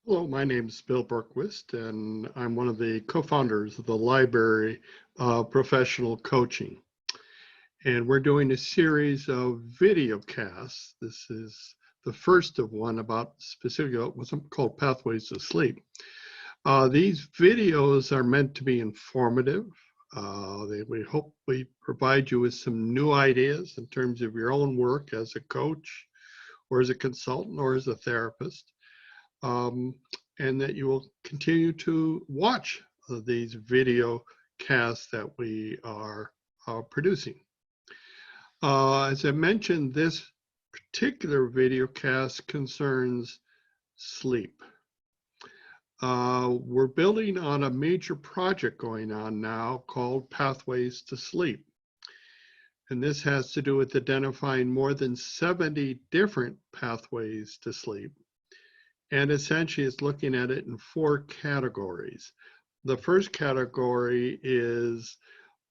Hello, my name is Bill Berquist, and I'm one of the co-founders of the Library of Professional Coaching. And we're doing a series of video casts. This is the first of one about specifically what's called Pathways to Sleep. These videos are meant to be informative. We hope we provide you with some new ideas in terms of your own work as a coach or as a consultant or as a therapist. And that you will continue to watch these video casts that we are producing. As I mentioned, this particular video cast concerns sleep. We're building on a major project going on now called Pathways to Sleep. And this has to do with identifying more than 70 different pathways to sleep. And essentially, it's looking at it in 4 categories. The first category is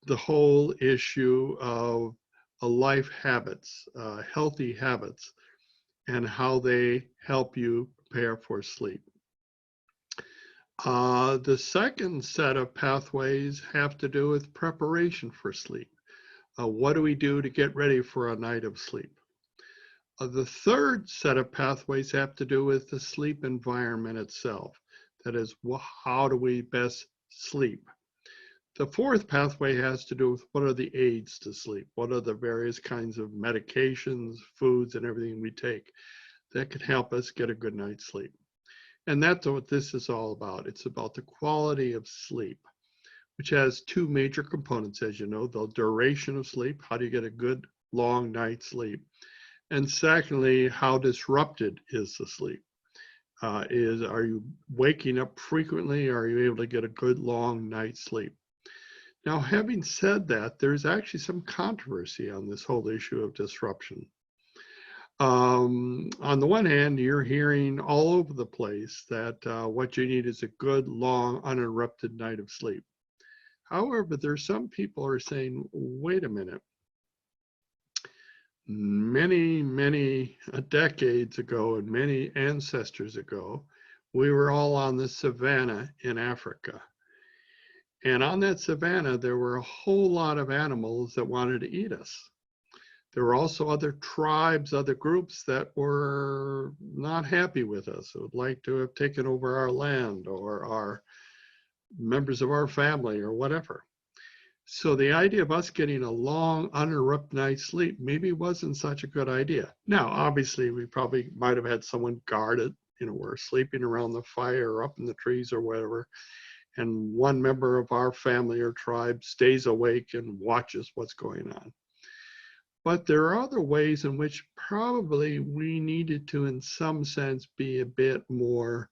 the whole issue of life habits, healthy habits, and how they help you prepare for sleep. The second set of pathways have to do with preparation for sleep. What do we do to get ready for a night of sleep? The third set of pathways have to do with the sleep environment itself. That is, how do we best sleep? The fourth pathway has to do with what are the aids to sleep? What are the various kinds of medications, foods, and everything we take that can help us get a good night's sleep? And that's what this is all about. It's about the quality of sleep, which has 2 major components, as you know: the duration of sleep. How do you get a good long night's sleep? And secondly, how disrupted is the sleep? Are you waking up frequently? Are you able to get a good long night's sleep? Now, having said that, there's actually some controversy on this whole issue of disruption. On the one hand, you're hearing all over the place that what you need is a good, long, uninterrupted night of sleep. However, there's some people who are saying, wait a minute. Many decades ago and many ancestors ago, we were all on the savannah in Africa. And on that savannah, there were a whole lot of animals that wanted to eat us. There were also other tribes, other groups that were not happy with us, who would like to have taken over our land or our members of our family or whatever. So the idea of us getting a long, uninterrupted night's sleep maybe wasn't such a good idea. Now, obviously, we probably might have had someone guard it. We're sleeping around the fire or up in the trees or whatever, and one member of our family or tribe stays awake and watches what's going on. But there are other ways in which probably we needed to, in some sense, be a bit more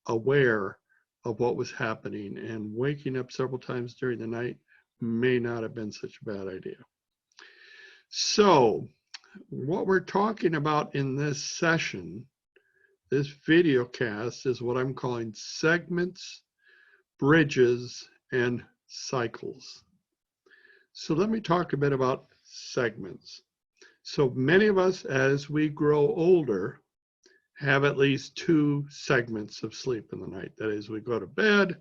aware of what was happening, and waking up several times during the night may not have been such a bad idea. So what we're talking about in this session, this video cast, is what I'm calling segments, bridges, and cycles. So let me talk a bit about segments. So many of us, as we grow older, have at least 2 segments of sleep in the night. That is, we go to bed,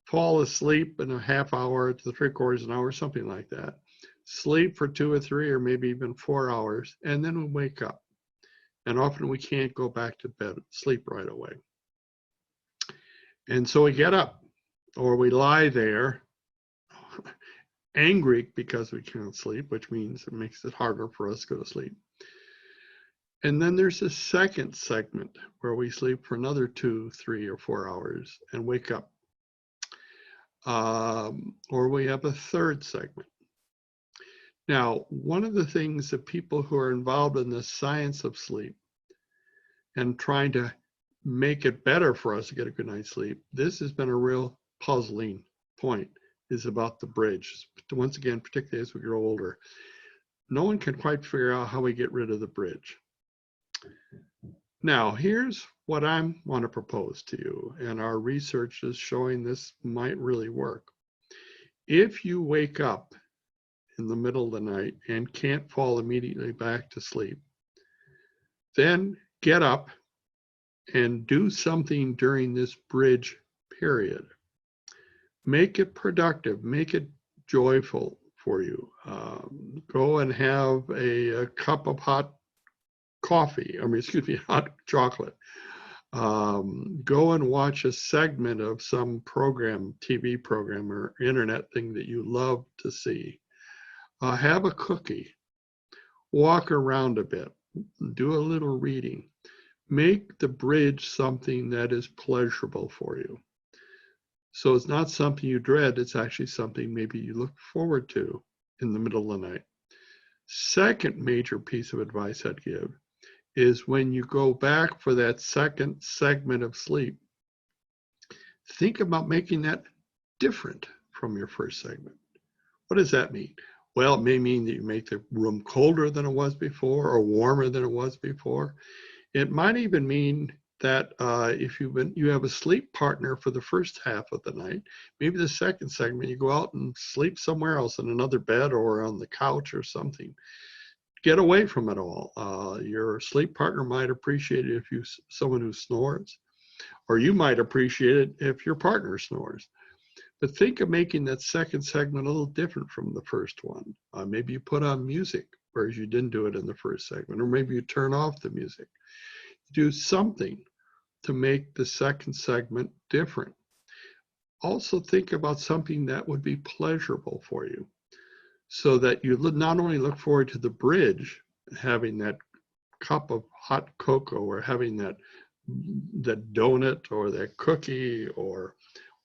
fall asleep in a half hour to 3/4 an hour, something like that. Sleep for 2 or 3 or maybe even 4 hours, and then we wake up. And often we can't go back to bed, sleep right away. And so we get up, or we lie there angry because we can't sleep, which means it makes it harder for us to go to sleep. And then there's a second segment where we sleep for another 2, 3, or 4 hours and wake up. Or we have a third segment. Now, one of the things that people who are involved in the science of sleep and trying to make it better for us to get a good night's sleep, this has been a real puzzling point, is about the bridge. Once again, particularly as we grow older, no one can quite figure out how we get rid of the bridge. Now, here's what I want to propose to you, and our research is showing this might really work. If you wake up in the middle of the night and can't fall immediately back to sleep, then get up and do something during this bridge period. Make it productive, make it joyful for you. Go and have a cup of hot coffee, hot chocolate. Go and watch a segment of some program, TV program or internet thing that you love to see. Have a cookie. Walk around a bit. Do a little reading. Make the bridge something that is pleasurable for you. So it's not something you dread, it's actually something maybe you look forward to in the middle of the night. Second major piece of advice I'd give is when you go back for that second segment of sleep, think about making that different from your first segment. What does that mean? Well, it may mean that you make the room colder than it was before or warmer than it was before. It might even mean that if you have a sleep partner for the first half of the night, maybe the second segment, you go out and sleep somewhere else in another bed or on the couch or something. Get away from it all. Your sleep partner might appreciate it if you're someone who snores, or you might appreciate it if your partner snores. But think of making that second segment a little different from the first one. Maybe you put on music, whereas you didn't do it in the first segment, or maybe you turn off the music. Do something to make the second segment different. Also think about something that would be pleasurable for you, so that you not only look forward to the bridge, having that cup of hot cocoa or having that donut or that cookie or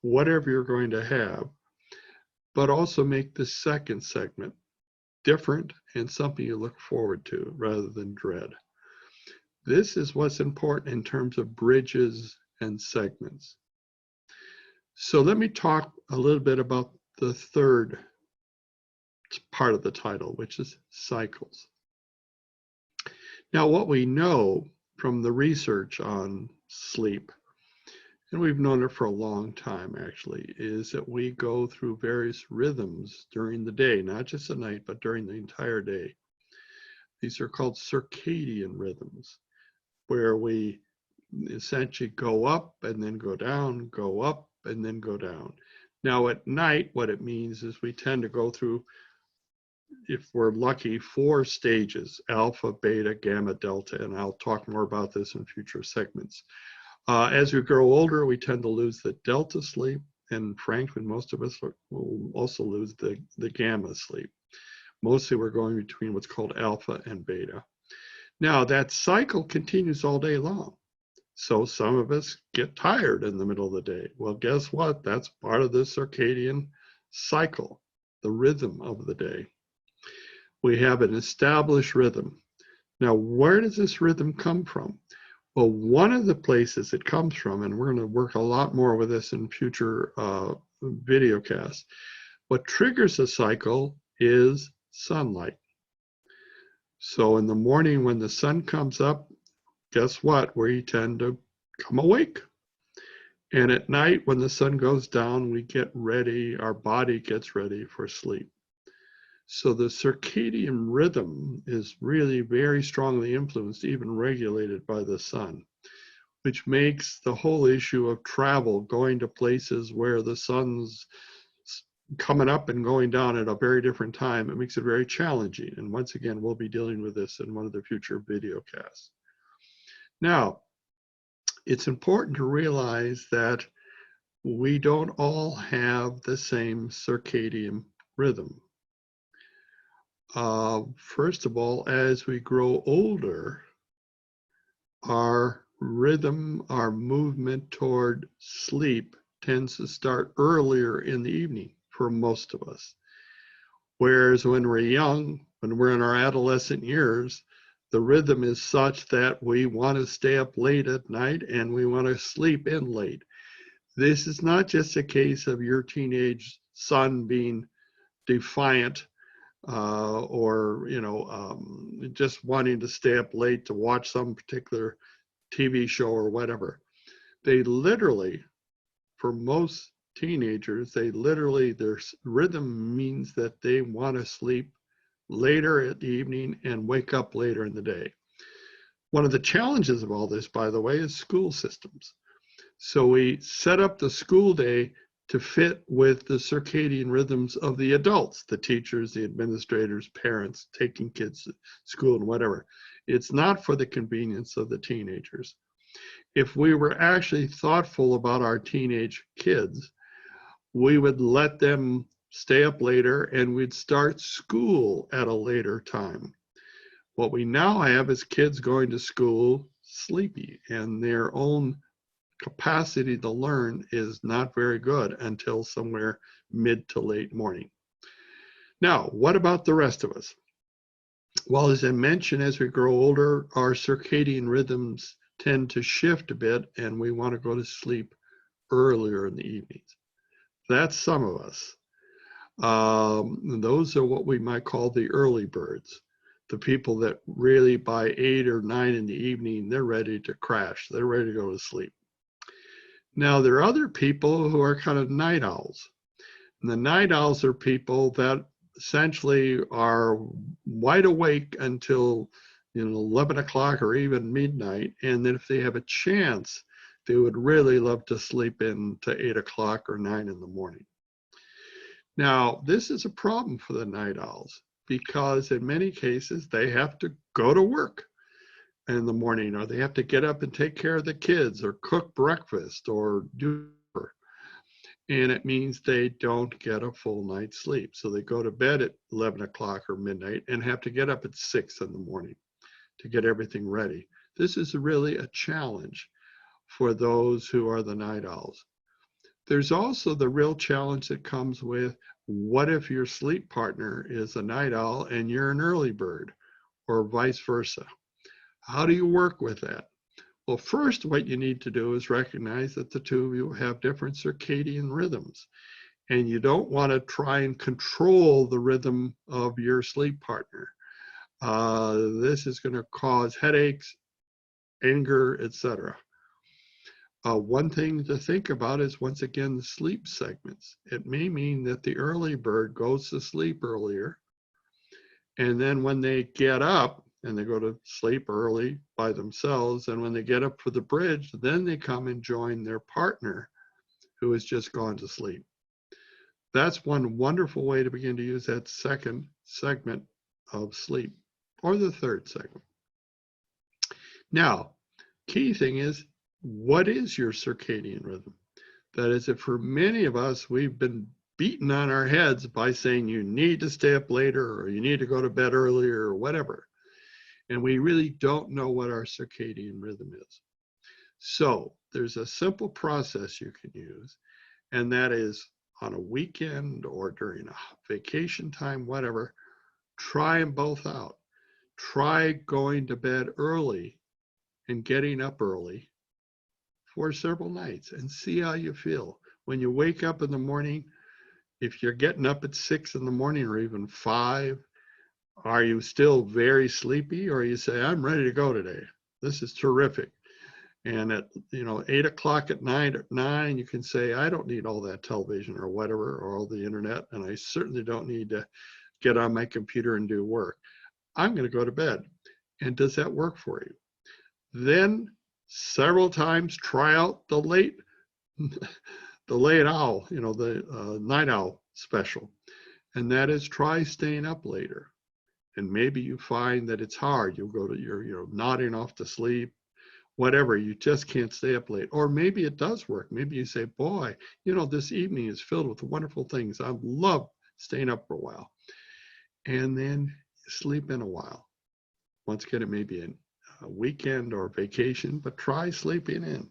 whatever you're going to have, but also make the second segment different and something you look forward to rather than dread. This is what's important in terms of bridges and segments. So let me talk a little bit about the third part of the title, which is cycles. Now, what we know from the research on sleep, and we've known it for a long time actually, is that we go through various rhythms during the day, not just at night, but during the entire day. These are called circadian rhythms, where we essentially go up and then go down, go up and then go down. Now at night, what it means is we tend to go through, if we're lucky, 4 stages: alpha, beta, gamma, delta, and I'll talk more about this in future segments. As we grow older, we tend to lose the delta sleep, and frankly, most of us will also lose the gamma sleep. Mostly we're going between what's called alpha and beta. Now that cycle continues all day long. So some of us get tired in the middle of the day. Well, guess what? That's part of the circadian cycle, the rhythm of the day. We have an established rhythm. Now, where does this rhythm come from? Well, one of the places it comes from, and we're going to work a lot more with this in future video casts, what triggers a cycle is sunlight. So in the morning when the sun comes up, guess what? We tend to come awake. And at night when the sun goes down, we get ready, our body gets ready for sleep. So the circadian rhythm is really very strongly influenced, even regulated by the sun, which makes the whole issue of travel, going to places where the sun's coming up and going down at a very different time, it makes it very challenging. And once again, we'll be dealing with this in one of the future video casts. Now, it's important to realize that we don't all have the same circadian rhythm. First of all, as we grow older, our rhythm, our movement toward sleep tends to start earlier in the evening for most of us. Whereas when we're young, when we're in our adolescent years, the rhythm is such that we want to stay up late at night and we want to sleep in late. This is not just a case of your teenage son being defiant or just wanting to stay up late to watch some particular TV show or whatever. They literally, for most teenagers, their rhythm means that they want to sleep later at the evening and wake up later in the day. One of the challenges of all this, by the way, is school systems. So we set up the school day to fit with the circadian rhythms of the adults, the teachers, the administrators, parents, taking kids to school and whatever. It's not for the convenience of the teenagers. If we were actually thoughtful about our teenage kids, we would let them stay up later and we'd start school at a later time. What we now have is kids going to school sleepy, and their own capacity to learn is not very good until somewhere mid to late morning. Now, what about the rest of us? Well, as I mentioned, as we grow older, our circadian rhythms tend to shift a bit, and we want to go to sleep earlier in the evenings. That's some of us. Those are what we might call the early birds. The people that really by 8 or 9 in the evening, they're ready to crash. They're ready to go to sleep. Now, there are other people who are kind of night owls. And the night owls are people that essentially are wide awake until 11 o'clock or even midnight. And then if they have a chance, they would really love to sleep in to 8 o'clock or 9 in the morning. Now, this is a problem for the night owls because in many cases they have to go to work in the morning, or they have to get up and take care of the kids or cook breakfast or do work. And it means they don't get a full night's sleep. So they go to bed at 11 o'clock or midnight and have to get up at 6 in the morning to get everything ready. This is really a challenge for those who are the night owls. There's also the real challenge that comes with, what if your sleep partner is a night owl and you're an early bird, or vice versa? How do you work with that? Well, first, what you need to do is recognize that the two of you have different circadian rhythms, and you don't want to try and control the rhythm of your sleep partner. This is going to cause headaches, anger, etc. One thing to think about is, once again, the sleep segments. It may mean that the early bird goes to sleep earlier, and then when they get up, and they go to sleep early by themselves, and when they get up for the bridge, then they come and join their partner who has just gone to sleep. That's one wonderful way to begin to use that second segment of sleep, or the third segment. Now, key thing is, what is your circadian rhythm? That is, if for many of us, we've been beaten on our heads by saying you need to stay up later, or you need to go to bed earlier, or whatever. And we really don't know what our circadian rhythm is. So there's a simple process you can use, and that is on a weekend or during a vacation time, whatever, try them both out. Try going to bed early and getting up early for several nights and see how you feel. When you wake up in the morning, if you're getting up at 6 in the morning or even 5, are you still very sleepy, or you say, I'm ready to go today? This is terrific. And at 8 o'clock at night, you can say, I don't need all that television or whatever, or all the internet, and I certainly don't need to get on my computer and do work. I'm going to go to bed. And does that work for you? Then several times try out the late owl, the night owl special. And that is, try staying up later. And maybe you find that it's hard. You'll go to you're nodding off to sleep, whatever, you just can't stay up late. Or maybe it does work. Maybe you say, boy, this evening is filled with wonderful things. I love staying up for a while. And then sleep in a while. Once again, it may be a weekend or vacation, but try sleeping in.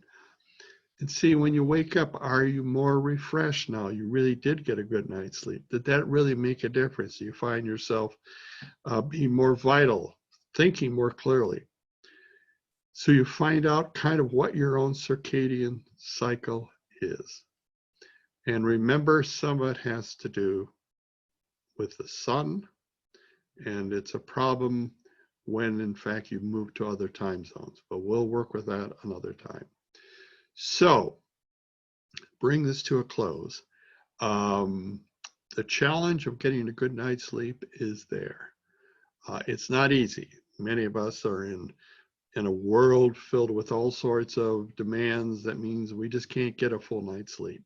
And see, when you wake up, are you more refreshed now? You really did get a good night's sleep. Did that really make a difference? Do you find yourself being more vital, thinking more clearly? So you find out kind of what your own circadian cycle is. And remember, some of it has to do with the sun, and it's a problem when, in fact, you move to other time zones. But we'll work with that another time. So, bring this to a close. The challenge of getting a good night's sleep is there. It's not easy. Many of us are in in a world filled with all sorts of demands, that means we just can't get a full night's sleep.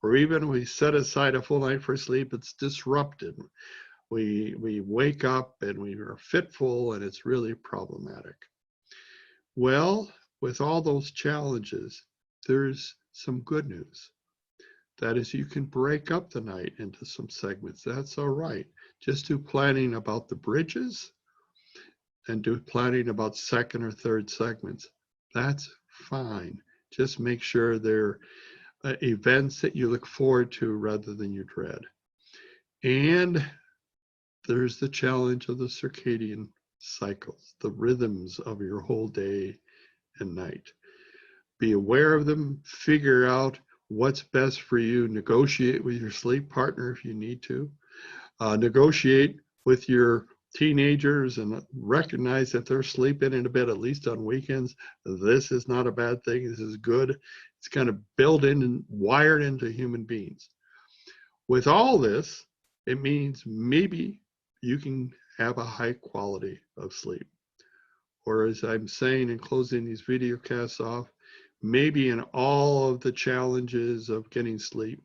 Or even we set aside a full night for sleep, it's disrupted. We wake up and we are fitful, and it's really problematic. Well, with all those challenges, there's some good news. That is, you can break up the night into some segments. That's all right. Just do planning about the bridges and do planning about second or third segments. That's fine. Just make sure they're events that you look forward to rather than you dread. And there's the challenge of the circadian cycles, the rhythms of your whole day and night. Be aware of them, figure out what's best for you, negotiate with your sleep partner if you need to, negotiate with your teenagers and recognize that they're sleeping in a bed, at least on weekends. This is not a bad thing. This is good. It's kind of built in and wired into human beings. With all this, it means maybe you can have a high quality of sleep. Or as I'm saying in closing these video casts off, maybe in all of the challenges of getting sleep,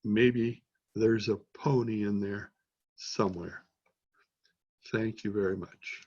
maybe there's a pony in there somewhere. Thank you very much.